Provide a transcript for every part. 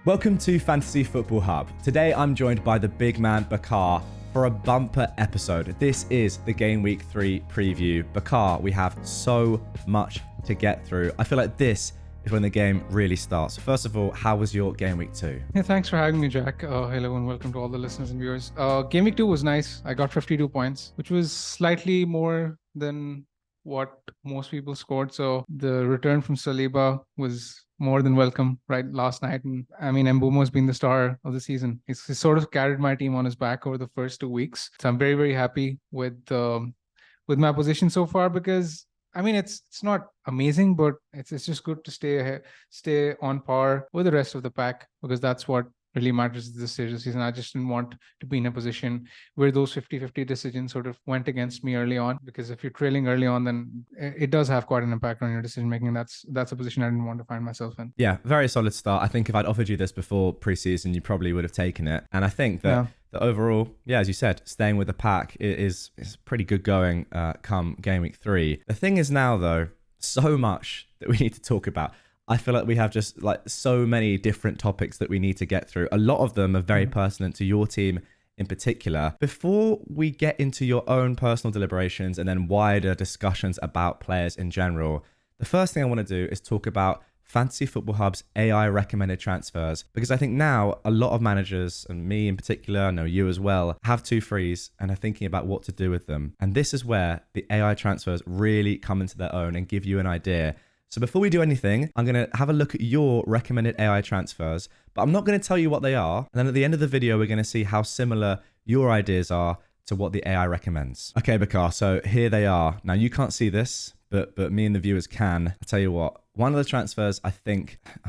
Welcome to Fantasy Football Hub. Today I'm joined by the big man Bakar for a bumper episode. This is the Game Week 3 preview. Bakar, we have so much to get through. I feel like this is when the game really starts. First of all, how was your Game Week 2? Yeah, thanks for having me, Jack. Hello and welcome to all the listeners and viewers. Game Week 2 was nice. I got 52 points, which was slightly more than what most people scored. So the return from Saliba was more than welcome right last night. And I mean, Mbumo's been the star of the season. He's sort of carried my team on his back over the first 2 weeks. So I'm very, very happy with my position so far, because I mean, it's not amazing, but it's just good to stay on par with the rest of the pack, because that's what really matters at this stage of the season. I just didn't want to be in a position where those 50-50 decisions sort of went against me early on, because if you're trailing early on, then it does have quite an impact on your decision making. That's a position I didn't want to find myself in. Yeah, very solid start. I think if I'd offered you this before preseason, you probably would have taken it. And I think that the overall, as you said, staying with the pack is pretty good going come Game Week 3. The thing is now, though, so much that we need to talk about. I feel like we have just like so many different topics that we need to get through. A lot of them are very pertinent to your team in particular. Before we get into your own personal deliberations and then wider discussions about players in general, the first thing I want to do is talk about Fantasy Football Hub's AI recommended transfers, because I think now a lot of managers, and me in particular, I know you as well, have two frees and are thinking about what to do with them. And this is where the AI transfers really come into their own and give you an idea. So before we do anything, I'm going to have a look at your recommended AI transfers, but I'm not going to tell you what they are. And then at the end of the video, we're going to see how similar your ideas are to what the AI recommends. Okay, Bakar, so here they are. Now you can't see this, but me and the viewers can. I'll tell you what, one of the transfers, I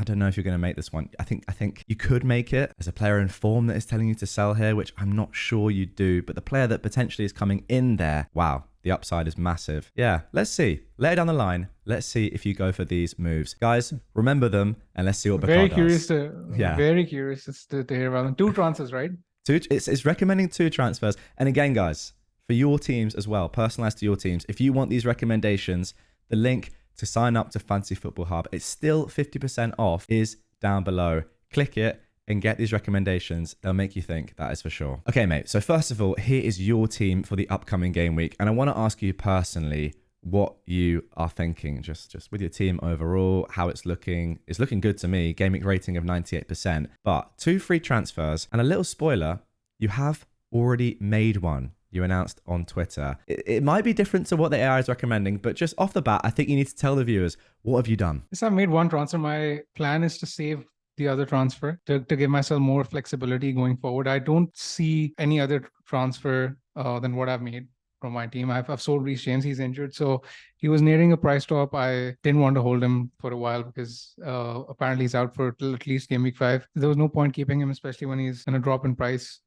don't know if you're going to make this one. I think you could make it. There's a player in form that is telling you to sell here, which I'm not sure you do, but the player that potentially is coming in there, wow, the upside is massive. Yeah, let's see. Later down the line, let's see if you go for these moves. Guys, remember them and let's see what Bakar does. Very curious to hear about them. 2 transfers, right? It's recommending 2 transfers. And again, guys, for your teams as well, personalized to your teams, if you want these recommendations, the link to sign up to Fantasy Football Hub, it's still 50% off, is down below. Click it and get these recommendations. They'll make you think, that is for sure. Okay, mate. So first of all, here is your team for the upcoming game week. And I want to ask you personally what you are thinking, just with your team overall, how it's looking. It's looking good to me. Game week rating of 98%. But 2 free transfers and a little spoiler, you have already made one. You announced on Twitter. It might be different to what the AI is recommending, but just off the bat, I think you need to tell the viewers, what have you done? Yes, I made one transfer. My plan is to save the other transfer to give myself more flexibility going forward. I don't see any other transfer than what I've made from my team. I've sold Reece James. He's injured, so he was nearing a price top. I didn't want to hold him for a while because apparently he's out for till at least Game Week 5. There was no point keeping him, especially when he's going to drop in price.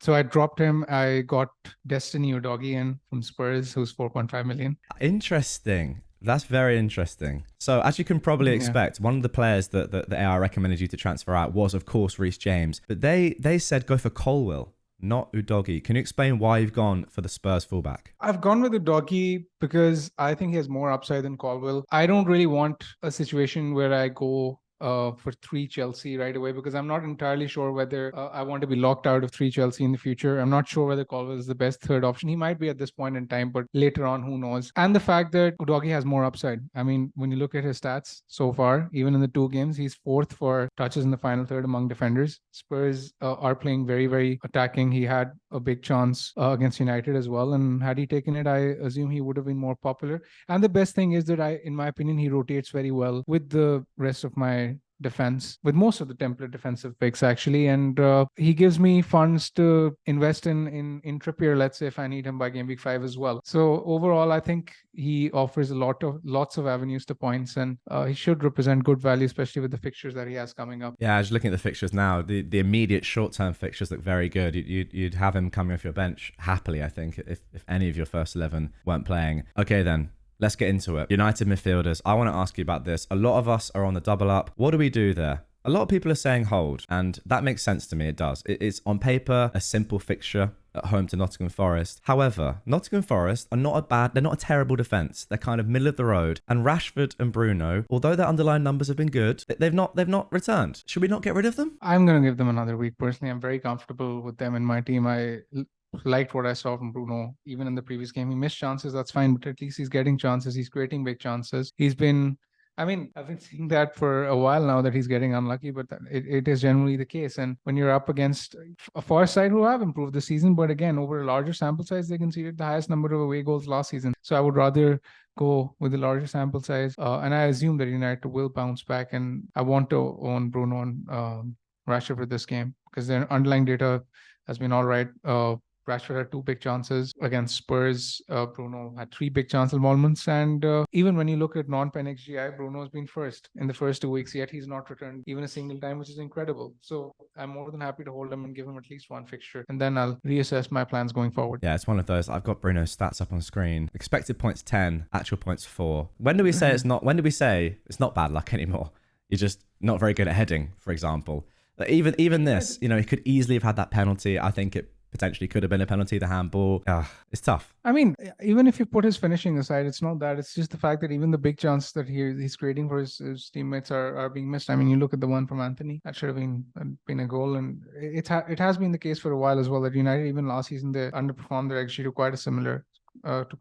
So I dropped him. I got Destiny Udogie in from Spurs, who's 4.5 million. Interesting. That's very interesting. So as you can probably expect, one of the players that the AI recommended you to transfer out was, of course, Reece James. But they said go for Colwill, not Udogie. Can you explain why you've gone for the Spurs fullback? I've gone with Udogie because I think he has more upside than Colwill. I don't really want a situation where I go for 3 Chelsea right away, because I'm not entirely sure whether I want to be locked out of 3 Chelsea in the future. I'm not sure whether Colwill is the best third option. He might be at this point in time, but later on, who knows? And the fact that Udogie has more upside. I mean, when you look at his stats so far, even in the 2 games, he's 4th for touches in the final third among defenders. Spurs are playing very, very attacking. He had a big chance against United as well, and had he taken it, I assume he would have been more popular. And the best thing is that in my opinion, he rotates very well with the rest of my defense, with most of the template defensive picks actually, and he gives me funds to invest in Trippier, let's say, if I need him by Game Week 5 as well. So overall, I think he offers lots of avenues to points, and he should represent good value, especially with the fixtures that he has coming up. Yeah, I was looking at the fixtures now. The immediate short-term fixtures look very good. You'd have him coming off your bench happily, I think, if any of your first 11 weren't playing. Okay then, let's get into it. United midfielders. I want to ask you about this. A lot of us are on the double up. What do we do there? A lot of people are saying hold, and that makes sense to me. It does. It's on paper a simple fixture at home to Nottingham Forest. However, Nottingham Forest are they're not a terrible defence. They're kind of middle of the road. And Rashford and Bruno, although their underlying numbers have been good, they've not returned. Should we not get rid of them? I'm going to give them another week. Personally, I'm very comfortable with them in my team. I liked what I saw from Bruno, even in the previous game. He missed chances, that's fine, but at least he's getting chances. He's creating big chances. I've been seeing that for a while now, that he's getting unlucky, but it is generally the case. And when you're up against a Forest side who have improved this season, but again, over a larger sample size, they conceded the highest number of away goals last season. So I would rather go with the larger sample size. And I assume that United will bounce back. And I want to own Bruno and Rashford for this game because their underlying data has been all right. Rashford had 2 big chances against Spurs. Bruno had 3 big chance involvements. And even when you look at non-pen XGI, Bruno has been first in the first 2 weeks, yet he's not returned even a single time, which is incredible. So I'm more than happy to hold him and give him at least one fixture. And then I'll reassess my plans going forward. Yeah, it's one of those. I've got Bruno's stats up on screen. Expected points 10, actual points 4. When do we say it's not bad luck anymore? You're just not very good at heading, for example. Even this, he could easily have had that penalty. I think it potentially could have been a penalty, the handball. It's tough. I mean, even if you put his finishing aside, it's not that. It's just the fact that even the big chances that he's creating for his teammates are being missed. I mean, you look at the one from Anthony, that should have been a goal. And it has been the case for a while as well, that United, even last season, they underperformed their XG to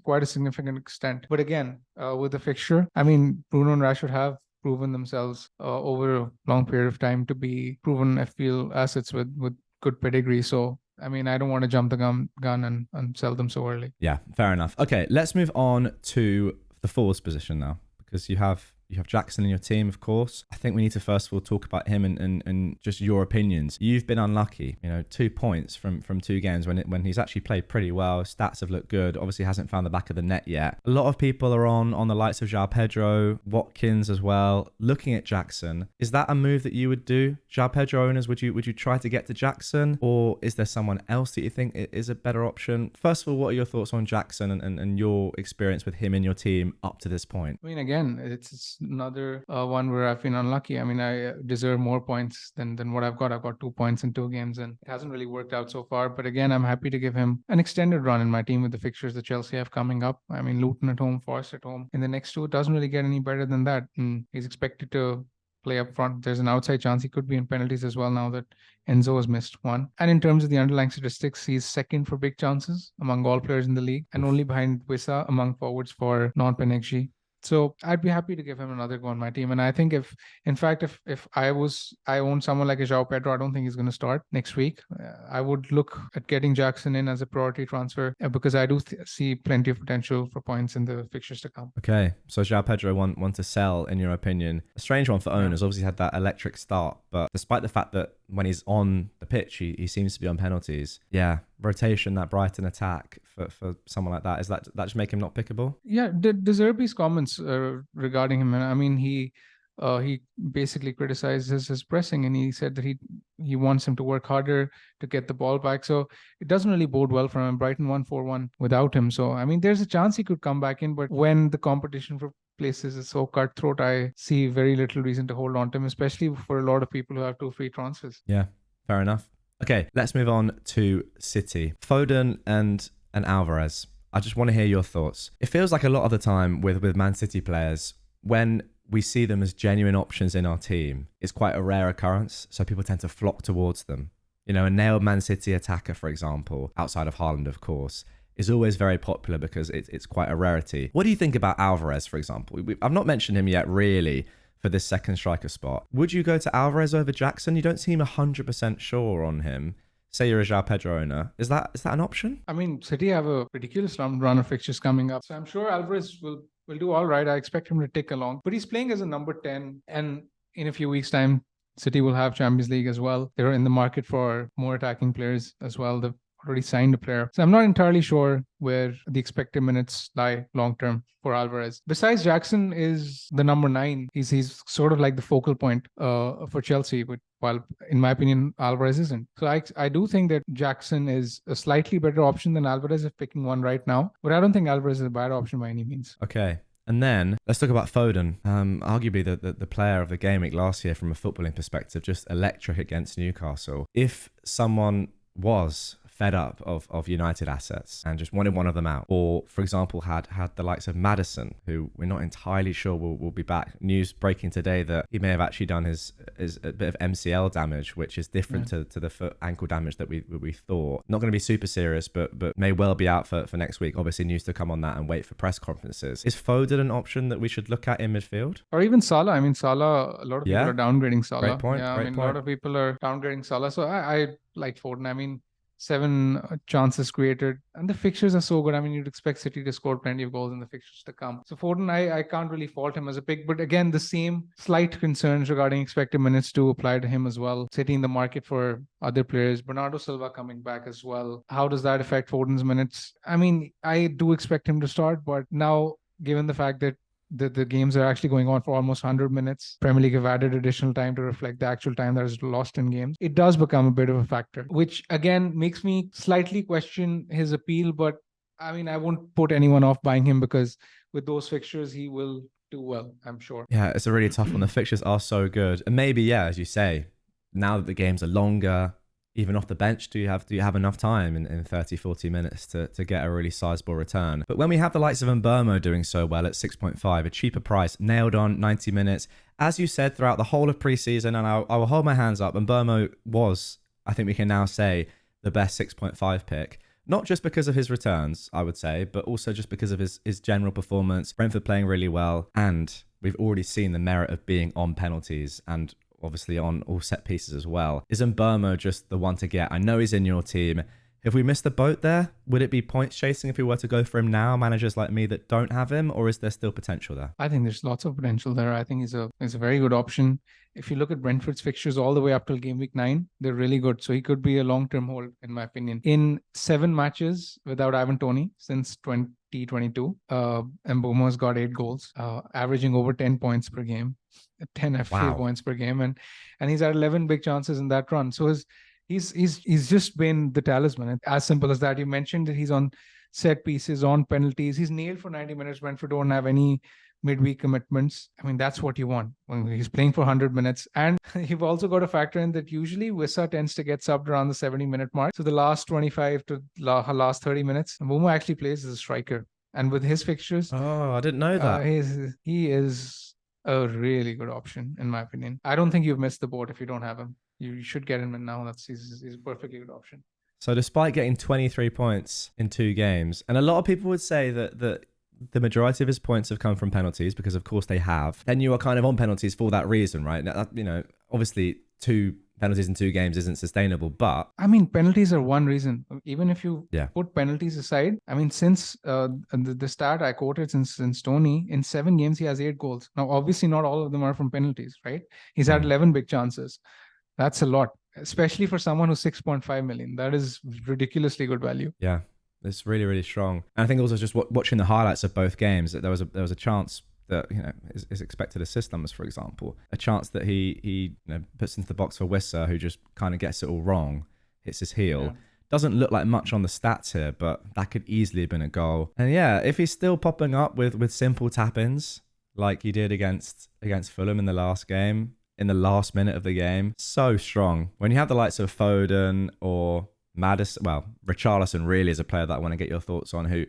quite a significant extent. But again, with the fixture, I mean, Bruno and Rashford have proven themselves over a long period of time to be proven FPL assets with good pedigree. So I mean, I don't want to jump the gun and sell them so early. Yeah, fair enough. Okay, let's move on to the forwards position now, because you have Jackson in your team, of course. I think we need to first of all talk about him and just your opinions. You've been unlucky, 2 points from 2 games when he's actually played pretty well. Stats have looked good. Obviously hasn't found the back of the net yet. A lot of people are on the likes of João Pedro, Watkins as well. Looking at Jackson, is that a move that you would do? João Pedro owners, would you try to get to Jackson, or is there someone else that you think is a better option? First of all, what are your thoughts on Jackson and your experience with him in your team up to this point? I mean, again, it's another one where I've been unlucky. I mean, I deserve more points than what I've got. I've got 2 points in 2 games, and it hasn't really worked out so far. But again, I'm happy to give him an extended run in my team with the fixtures that Chelsea have coming up. I mean, Luton at home, Forest at home. In the next 2, it doesn't really get any better than that. And he's expected to play up front. There's an outside chance he could be in penalties as well now that Enzo has missed 1. And in terms of the underlying statistics, he's second for big chances among all players in the league, and only behind Wissa among forwards for non-pen XG. So I'd be happy to give him another go on my team. And I think if I own someone like a João Pedro, I don't think he's going to start next week. I would look at getting Jackson in as a priority transfer because I do see plenty of potential for points in the fixtures to come. Okay, so João Pedro want to sell, in your opinion. A strange one for owners. Obviously had that electric start, but despite the fact that when he's on the pitch, he seems to be on penalties. Yeah, rotation, that Brighton attack for someone like that, is that just make him not pickable? Yeah, De Zerbi's comments regarding him, I mean, he basically criticizes his pressing, and he said that he wants him to work harder to get the ball back. So it doesn't really bode well for him. Brighton won 4-1 without him. So, I mean, there's a chance he could come back in, but when the competition for places is so cutthroat, I see very little reason to hold on to him, especially for a lot of people who have 2 free transfers. Yeah, fair enough. Okay, let's move on to City. Foden and Alvarez. I just want to hear your thoughts. It feels like a lot of the time with Man City players, when we see them as genuine options in our team, it's quite a rare occurrence. So people tend to flock towards them. A nailed Man City attacker, for example, outside of Haaland, of course, is always very popular because it's quite a rarity. What do you think about Alvarez, for example? I've not mentioned him yet, really, for this second striker spot. Would you go to Alvarez over Jackson? You don't seem 100% sure on him. Say you're a João Pedro owner. Is that an option? I mean, City have a ridiculous run of fixtures coming up. So I'm sure Alvarez will do all right. I expect him to tick along. But he's playing as a number 10. And in a few weeks' time, City will have Champions League as well. They're in the market for more attacking players as well. They've already signed a player. So I'm not entirely sure where the expected minutes lie long-term for Alvarez. Besides, Jackson is the number 9. He's sort of like the focal point for Chelsea, but while in my opinion, Alvarez isn't. So I do think that Jackson is a slightly better option than Alvarez if picking one right now, but I don't think Alvarez is a bad option by any means. Okay. And then let's talk about Foden. Arguably the player of the game week last year from a footballing perspective, just electric against Newcastle. If someone was fed up of United assets and just wanted one of them out, or for example had the likes of Maddison, who we're not entirely sure will be back. News breaking today that he may have actually done his a bit of MCL damage, which is different to the foot ankle damage that we thought. Not going to be super serious, but may well be out for next week. Obviously news to come on that and wait for press conferences. Is Foden an option that we should look at in midfield? Or even Salah? I mean, Salah, a lot of people are downgrading Salah. Great point. Yeah, a lot of people are downgrading Salah. So I like Foden. I mean, 7 chances created, and the fixtures are so good. I mean, you'd expect City to score plenty of goals in the fixtures to come. So Foden, I can't really fault him as a pick, but again, the same slight concerns regarding expected minutes to apply to him as well. City in the market for other players, Bernardo Silva coming back as well. How does that affect Foden's minutes? I mean, I do expect him to start, but now, given the fact that the games are actually going on for almost 100 minutes. Premier League have added additional time to reflect the actual time that is lost in games. It does become a bit of a factor, which again makes me slightly question his appeal. But I mean, I won't put anyone off buying him because with those fixtures, he will do well, I'm sure. Yeah, it's a really tough one. The fixtures are so good. And maybe, yeah, as you say, now that the games are longer, even off the bench, do you have enough time in 30, 40 minutes to get a really sizable return? But when we have the likes of Mbeumo doing so well at 6.5, a cheaper price, nailed on 90 minutes, as you said, throughout the whole of preseason, and I will hold my hands up, Mbeumo was, I think we can now say, the best 6.5 pick. Not just because of his returns, I would say, but also just because of his general performance. Brentford playing really well, and we've already seen the merit of being on penalties and obviously on all set pieces as well. Is Mbeumo just the one to get? I know he's in your team. If we missed the boat there, would it be points chasing if we were to go for him now, managers like me that don't have him, or is there still potential there? I think there's lots of potential there. I think he's a very good option. If you look at Brentford's fixtures all the way up till game week 9, they're really good. So he could be a long-term hold, in my opinion. In 7 matches without Ivan Toney since 2022, Mbeumo's got 8 goals, averaging over 10 points per game, 10 FPL points per game, and he's had 11 big chances in that run. So he's just been the talisman. As simple as that. You mentioned that he's on set pieces, on penalties. He's nailed for 90 minutes. Brentford don't have any midweek commitments. I mean, that's what you want when he's playing for 100 minutes. And you've also got to factor in that usually Wissa tends to get subbed around the 70-minute mark. So the last 25 to last 30 minutes, Mbeumo actually plays as a striker. And with his fixtures... Oh, I didn't know that. He is a really good option, in my opinion. I don't think you've missed the boat if you don't have him. You should get him in now. He's a perfectly good option. So despite getting 23 points in 2 games, and a lot of people would say that the majority of his points have come from penalties, because of course they have, then you are kind of on penalties for that reason, right? Now, obviously 2 penalties in 2 games isn't sustainable, but... I mean, penalties are one reason. Even if you put penalties aside, I mean, since the stat I quoted, since Toney, in 7 games, he has 8 goals. Now, obviously not all of them are from penalties, right? He's had 11 big chances. That's a lot, especially for someone who's 6.5 million. That is ridiculously good value. Yeah, it's really, really strong. And I think also just watching the highlights of both games, that there was a chance that, his expected assist numbers, for example, a chance that he puts into the box for Wissa, who just kind of gets it all wrong, hits his heel. Yeah. Doesn't look like much on the stats here, but that could easily have been a goal. And yeah, if he's still popping up with simple tap-ins like he did against Fulham in the last game, in the last minute of the game, so strong. When you have the likes of Foden or Maddison, well, Richarlison really is a player that I want to get your thoughts on, who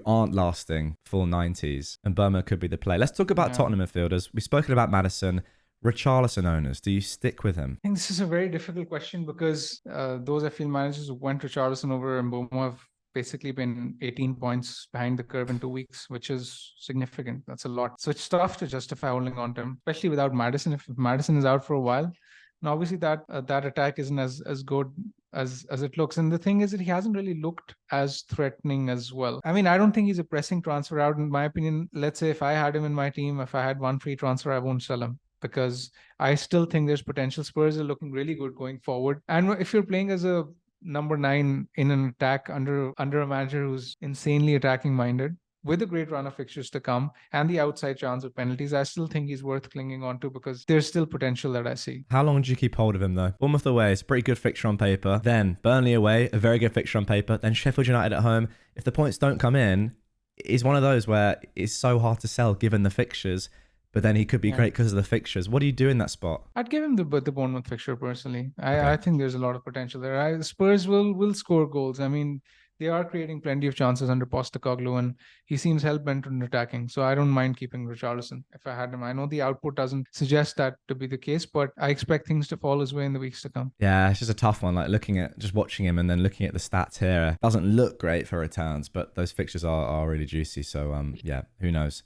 aren't lasting full 90s, and Mbeumo could be the play. Let's talk about Tottenham midfielders. We've spoken about Maddison. Richarlison owners, do you stick with him? I think this is a very difficult question because those FPL managers who went Richarlison over Mbeumo have basically been 18 points behind the curve in 2 weeks, which is significant. That's a lot. So it's tough to justify holding on to him, especially without Maddison. If Maddison is out for a while, and obviously that attack isn't as good as it looks. And the thing is that he hasn't really looked as threatening as well. I mean, I don't think he's a pressing transfer out. In my opinion, let's say if I had him in my team, if I had one free transfer, I won't sell him, because I still think there's potential. Spurs are looking really good going forward. And if you're playing as a number 9 in an attack under a manager who's insanely attacking minded, with a great run of fixtures to come and the outside chance of penalties, I still think he's worth clinging on to because there's still potential that I see. How long do you keep hold of him though? Bournemouth away is a pretty good fixture on paper. Then Burnley away, a very good fixture on paper. Then Sheffield United at home. If the points don't come in, is one of those where it's so hard to sell given the fixtures, but then he could be great because of the fixtures. What do you do in that spot? I'd give him the Bournemouth fixture personally. Okay. I think there's a lot of potential there. Spurs will score goals. I mean, they are creating plenty of chances under Postecoglou, and he seems hell bent on attacking. So I don't mind keeping Richarlison if I had him. I know the output doesn't suggest that to be the case, but I expect things to fall his way in the weeks to come. Yeah, it's just a tough one. Like just watching him and then looking at the stats here, doesn't look great for returns, but those fixtures are really juicy. So yeah, who knows?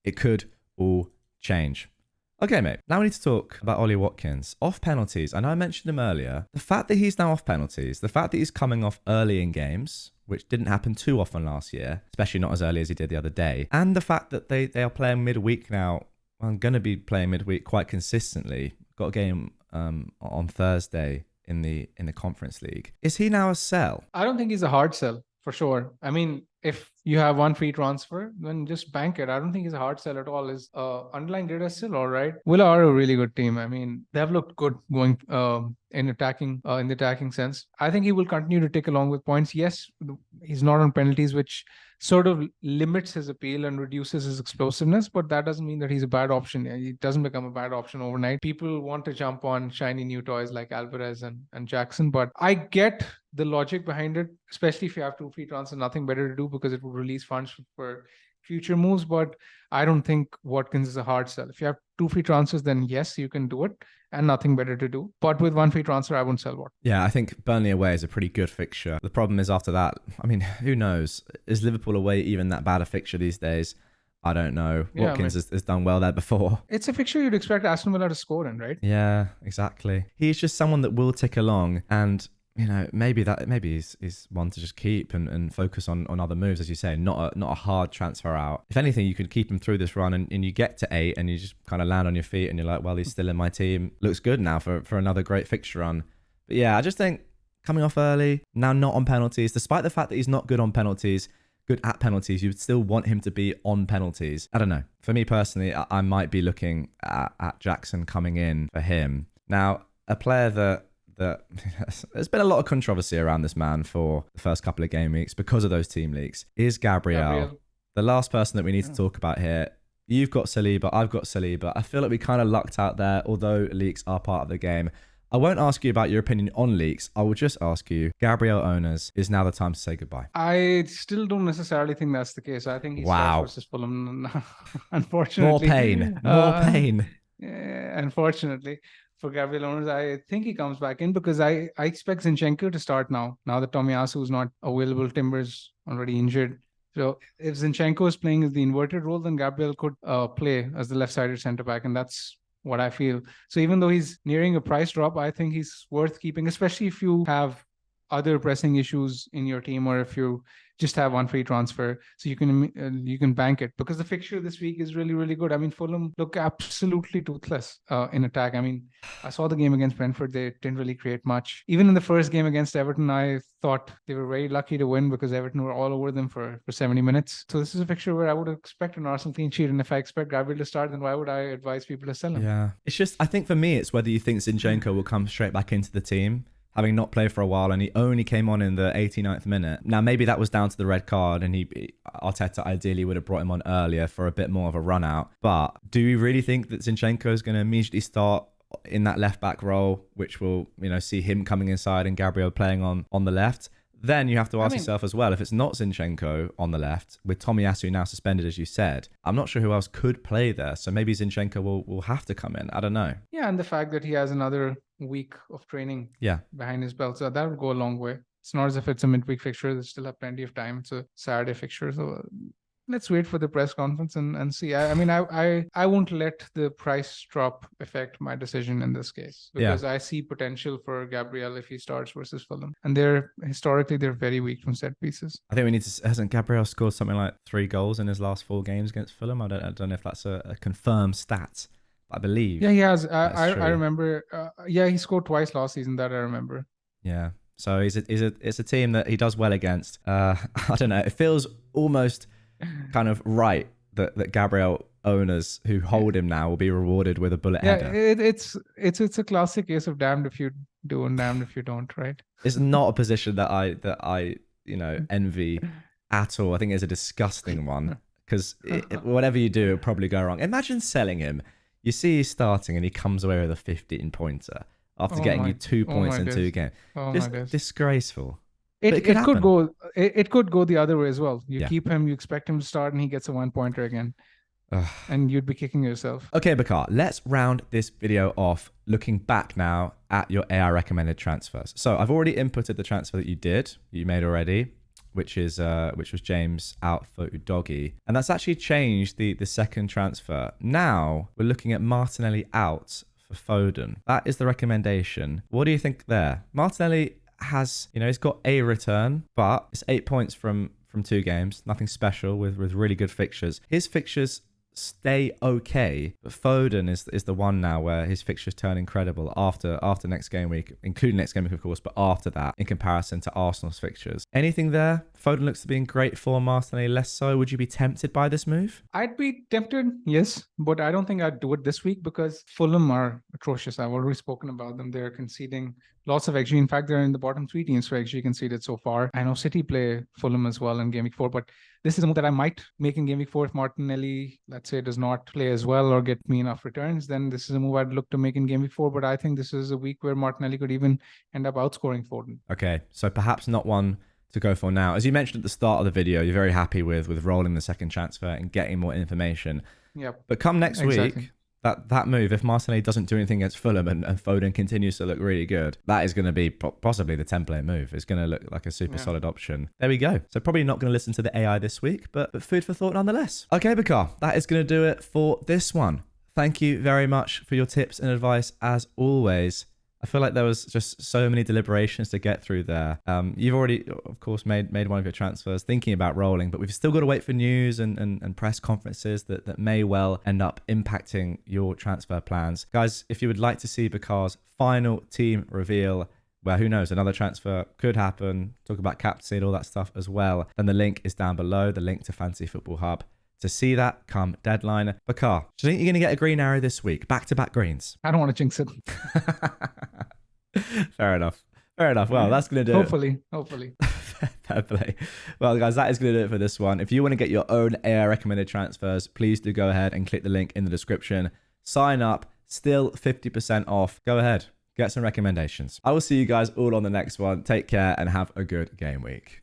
It could all change. Okay, mate. Now we need to talk about Ollie Watkins. Off penalties. I know I mentioned him earlier. The fact that he's now off penalties, the fact that he's coming off early in games, which didn't happen too often last year, especially not as early as he did the other day, and the fact that they are playing midweek now, I'm going to be playing midweek quite consistently. Got a game on Thursday in the Conference League. Is he now a sell? I don't think he's a hard sell for sure. I mean, if you have one free transfer, then just bank it. I don't think he's a hard sell at all. His underlying data is still all right. Villa are a really good team. I mean, they've looked good going in the attacking sense. I think he will continue to tick along with points. Yes, he's not on penalties, which sort of limits his appeal and reduces his explosiveness, but that doesn't mean that he's a bad option. He doesn't become a bad option overnight. People want to jump on shiny new toys like Alvarez and Jackson, but I get the logic behind it, especially if you have two free transfers, nothing better to do because it would release funds for future moves. But I don't think Watkins is a hard sell. If you have two free transfers, then yes, you can do it and nothing better to do. But with one free transfer, I wouldn't sell Watkins. Yeah, I think Burnley away is a pretty good fixture. The problem is after that, I mean, who knows? Is Liverpool away even that bad a fixture these days? I don't know. Watkins has done well there before. It's a fixture you'd expect Aston Villa to score in, right? Yeah, exactly. He's just someone that will tick along, and maybe he's one to just keep and focus on other moves, as you say, not a hard transfer out. If anything, you could keep him through this run and you get to 8 and you just kind of land on your feet and you're like, well, he's still in my team. Looks good now for another great fixture run. But yeah, I just think coming off early, now not on penalties, despite the fact that he's not good on penalties, good at penalties, you would still want him to be on penalties. I don't know. For me personally, I might be looking at Jackson coming in for him. Now, a player that there's been a lot of controversy around this man for the first couple of game weeks because of those team leaks is Gabriel. The last person that we need to talk about here. You've got Saliba, I've got Saliba. I feel like we kind of lucked out there, although leaks are part of the game. I won't ask you about your opinion on leaks. I will just ask you, Gabriel owners, is now the time to say goodbye? I still don't necessarily think that's the case. I think he's versus Fulham, unfortunately. More pain. Yeah, unfortunately. For Gabriel owners, I think he comes back in because I expect Zinchenko to start now that Tomiyasu is not available. Timber's already injured. So if Zinchenko is playing as the inverted role, then Gabriel could play as the left-sided centre-back, and that's what I feel. So even though he's nearing a price drop, I think he's worth keeping, especially if you have other pressing issues in your team or if you just have one free transfer, so you can bank it, because the fixture this week is really, really good. I mean, Fulham look absolutely toothless in attack. I mean, I saw the game against Brentford. They didn't really create much. Even in the first game against Everton, I thought they were very lucky to win because Everton were all over them for 70 minutes. So this is a fixture where I would expect an Arsenal clean sheet. And if I expect Gabriel to start, then why would I advise people to sell him? Yeah. It's just, I think for me, it's whether you think Zinchenko will come straight back into the team, having not played for a while, and he only came on in the 89th minute. Now, maybe that was down to the red card, and Arteta ideally would have brought him on earlier for a bit more of a run out. But do you really think that Zinchenko is going to immediately start in that left back role, which will, see him coming inside and Gabriel playing on the left? Then you have to ask yourself as well, if it's not Zinchenko on the left, with Tomiyasu now suspended, as you said, I'm not sure who else could play there. So maybe Zinchenko will have to come in. I don't know. Yeah, and the fact that he has another week of training behind his belt, so that would go a long way. It's not as if it's a midweek fixture. They still have plenty of time. It's a Saturday fixture. So let's wait for the press conference and see. I won't let the price drop affect my decision in this case, because I see potential for Gabriel if he starts versus Fulham, and they're very weak from set pieces. I think hasn't Gabriel scored something like 3 goals in his last 4 games against Fulham? I don't know if that's a confirmed stat. I believe. Yeah, he has. I remember. He scored twice last season. That I remember. Yeah. So it's a team that he does well against. I don't know. It feels almost kind of right that Gabriel owners who hold him now will be rewarded with a bullet header. It's a classic case of damned if you do and damned if you don't, right? It's not a position that I envy at all. I think it's a disgusting one because whatever you do, it'll probably go wrong. Imagine selling him. You see he's starting and he comes away with a 15-pointer after getting you 2 points in 2 games. Just disgraceful. It could go. It could go the other way as well. You keep him, you expect him to start, and he gets a 1-pointer again. And you'd be kicking yourself. Okay, Bakar, let's round this video off looking back now at your AI recommended transfers. So I've already inputted the transfer that you made already, which was James out for Udogie. And that's actually changed the second transfer. Now we're looking at Martinelli out for Foden. That is the recommendation. What do you think there? Martinelli has, he's got a return, but it's 8 points from 2 games. Nothing special with really good fixtures. His fixtures stay okay, but Foden is the one now where his fixtures turn incredible after next game week, including next game week of course, but after that in comparison to Arsenal's fixtures. Anything there? Foden looks to be in great form, Martinelli less so. Would you be tempted by this move? I'd be tempted, yes, but I don't think I'd do it this week because Fulham are atrocious. I've already spoken about them. They're conceding lots of XG. In fact, they're in the bottom 3 teams for XG conceded so far. I know City play Fulham as well in Game Week 4, but this is a move that I might make in Game Week 4 if Martinelli, let's say, does not play as well or get me enough returns. Then this is a move I'd look to make in Game Week 4, but I think this is a week where Martinelli could even end up outscoring Foden. Okay, so perhaps not one to go for now. As you mentioned at the start of the video, you're very happy with rolling the second transfer and getting more information. Yep. But come next week, that move, if Martinelli doesn't do anything against Fulham and Foden continues to look really good, that is going to be possibly the template move. It's going to look like a super solid option. There we go. So probably not going to listen to the AI this week, but food for thought nonetheless. Okay, Bakar, that is going to do it for this one. Thank you very much for your tips and advice as always. I feel like there was just so many deliberations to get through there. You've already, of course, made one of your transfers, thinking about rolling, but we've still got to wait for news and press conferences that may well end up impacting your transfer plans. Guys, if you would like to see Bakar's final team reveal, where who knows, another transfer could happen, talk about captaincy and all that stuff as well, then the link is down below, the link to Fantasy Football Hub. To see that come deadline. Bakar, do you think you're going to get a green arrow this week? Back-to-back greens. I don't want to jinx it. Fair enough. Well, that's going to do it. Hopefully. Fair play. Well, guys, that is going to do it for this one. If you want to get your own AI recommended transfers, please do go ahead and click the link in the description. Sign up. Still 50% off. Go ahead. Get some recommendations. I will see you guys all on the next one. Take care and have a good game week.